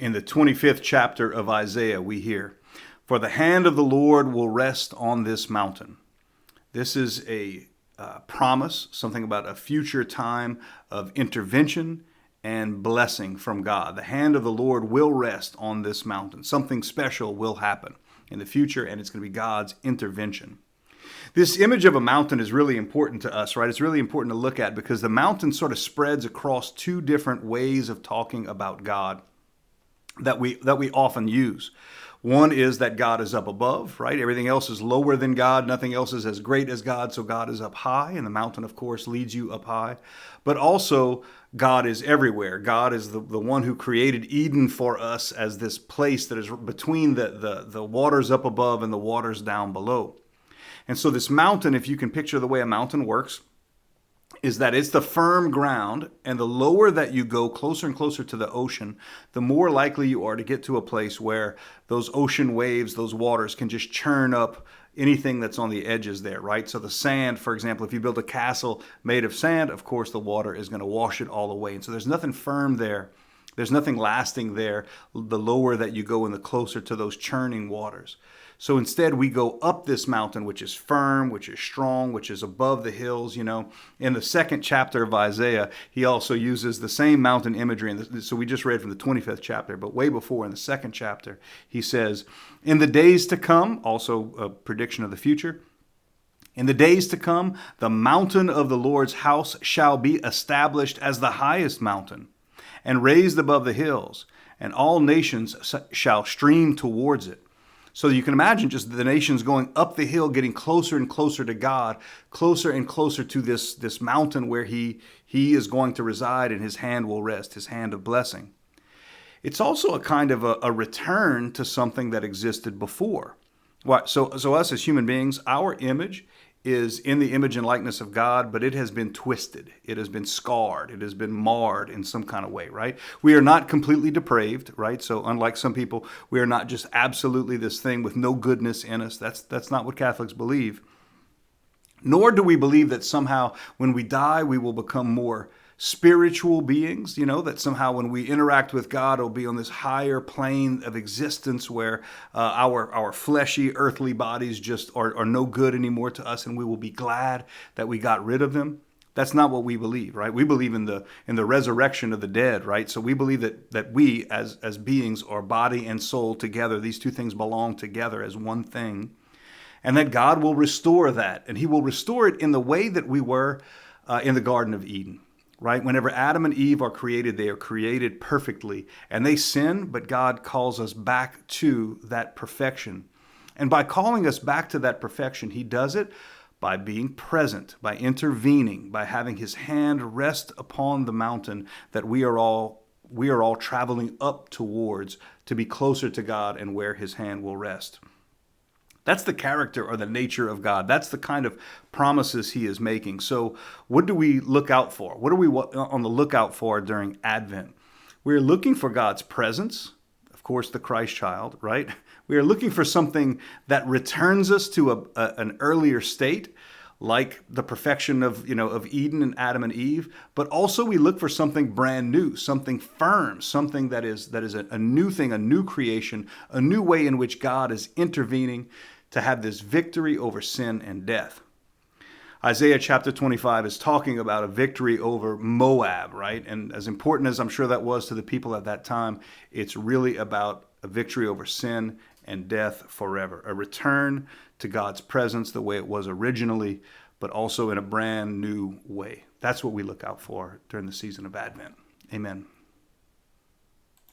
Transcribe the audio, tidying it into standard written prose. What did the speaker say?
In the 25th chapter of Isaiah, we hear, "For the hand of the Lord will rest on this mountain." This is a promise, something about a future time of intervention and blessing from God. The hand of the Lord will rest on this mountain. Something special will happen in the future, and it's going to be God's intervention. This image of a mountain is really important to us, right? It's really important to look at because the mountain sort of spreads across two different ways of talking about God that we often use. One is that God is up above, right? Everything else is lower than God. Nothing else is as great as God, so God is up high, and the mountain, of course, leads you up high. But also, God is everywhere. God is the one who created Eden for us as this place that is between the waters up above and the waters down below. And so this mountain, if you can picture the way a mountain works, is that it's the firm ground, and the lower that you go, closer and closer to the ocean, the more likely you are to get to a place where those ocean waves, those waters can just churn up anything that's on the edges there, right? So the sand, for example, if you build a castle made of sand, of course the water is going to wash it all away. And so there's nothing firm there. There's nothing lasting there the lower that you go and the closer to those churning waters. So instead, we go up this mountain, which is firm, which is strong, which is above the hills. You know, in the second chapter of Isaiah, he also uses the same mountain imagery. And so we just read from the 25th chapter, but way before in the second chapter, he says, "In the days to come," also a prediction of the future, "in the days to come, the mountain of the Lord's house shall be established as the highest mountain and raised above the hills, and all nations shall stream towards it." So you can imagine just the nations going up the hill, getting closer and closer to God, closer and closer to this mountain where he is going to reside and his hand will rest, his hand of blessing. It's also a kind of a return to something that existed before. So us as human beings, our image is in the image and likeness of God, but it has been twisted. It has been scarred. It has been marred in some kind of way, right? We are not completely depraved, right? So unlike some people, we are not just absolutely this thing with no goodness in us. That's not what Catholics believe. Nor do we believe that somehow when we die, we will become more spiritual beings, that somehow when we interact with God, it'll be on this higher plane of existence where our fleshy, earthly bodies just are no good anymore to us, and we will be glad that we got rid of them. That's not what we believe, right? We believe in the resurrection of the dead, right? So we believe that we as beings are body and soul together. These two things belong together as one thing. And that God will restore that, and he will restore it in the way that we were in the Garden of Eden. Right? Whenever Adam and Eve are created, they are created perfectly. And they sin, but God calls us back to that perfection. And by calling us back to that perfection, he does it by being present, by intervening, by having his hand rest upon the mountain that we are all traveling up towards to be closer to God and where his hand will rest. That's the character or the nature of God. That's the kind of promises he is making. So what do we look out for? What are we on the lookout for during Advent? We're looking for God's presence, of course, the Christ child, right? We are looking for something that returns us to an earlier state, like the perfection of Eden and Adam and Eve, but also we look for something brand new, something firm, something that is a new thing, a new creation, a new way in which God is intervening to have this victory over sin and death. Isaiah chapter 25 is talking about a victory over Moab, right? And as important as I'm sure that was to the people at that time, it's really about a victory over sin and death forever. A return to God's presence the way it was originally, but also in a brand new way. That's what we look out for during the season of Advent. Amen.